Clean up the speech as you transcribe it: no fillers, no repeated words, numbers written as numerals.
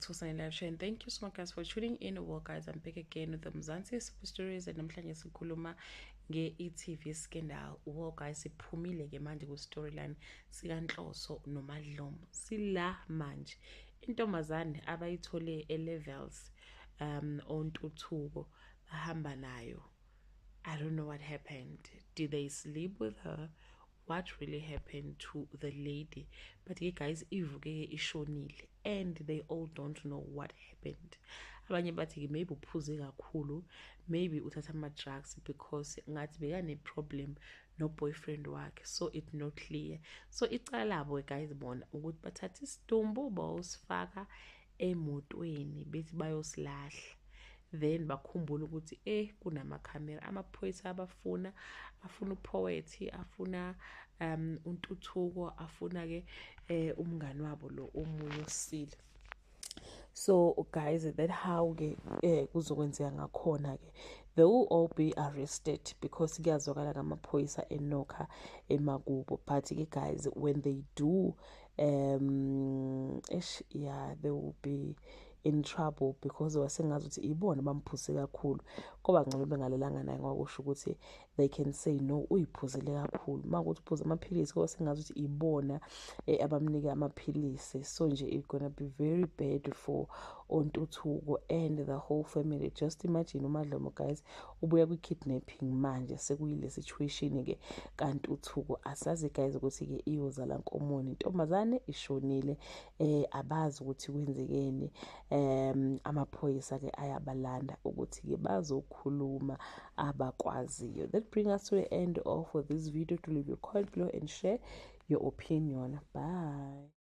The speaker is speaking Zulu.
to Sunny Live Show, and thank you so much guys for tuning in. Well guys, I'm back again with the Mzansi Super Stories, and namhlanje sikhuluma nge-e.tv scandal. Well guys, siphumile ke manje ku-storyline sikaNhloso noMadlomo. Sila manje intombazane abayithole e-levels ontuthuko bahamba nayo. I don't know what happened. Did they sleep with her? What really happened to the lady? But you guys, ivuke ishonile, and they all don't know what happened. Abanye bathi maybe uphuze kakhulu, maybe uthatha ama-drugs, because ngathi bekane problem no boyfriend wakhe, so it's not clear. So icala labo guys bona ukuthi bathatha isidumbu bawusifaka emotweni bethi bayosilahla. Then bakhumbula ukuthi kunamakhamera, amaphoyisa bafuna uPoet, afuna uNtuthuko, afuna ke umngani wabo lo omunye uSile. So guys, that how ke kuzokwenzeka ngakhona ke they will all be arrested because kuyazwakala ngamaphoyisa enokha emakubo. But ke guys, when they do they will be in trouble because wasengazi ukuthi ibona bamphuse kakhulu, ngoba ngcono bengalalanga naye ngokusho ukuthi they can say no, uyiphuzile kakhulu. Makuthi uphuza amaphilisi ngoba sengazi ukuthi ibona abamnika amaphilisi. So nje it's gonna be very bad for ontuthuko and the whole family. Just imagine uMadlomo guys ubuya kwi-kidnapping manje sekuyile situation ke kaNtuthuko. Asazi guys ukuthi ke iyozala nkomoni, intombazane ishonile, abazi ukuthi kwenzekeni. Amaphoyisa ke ayabalanda ukuthi ke bazokhuluma abakwaziyo. That brings us to the end of this video. To leave your comment below and share your opinion. Bye.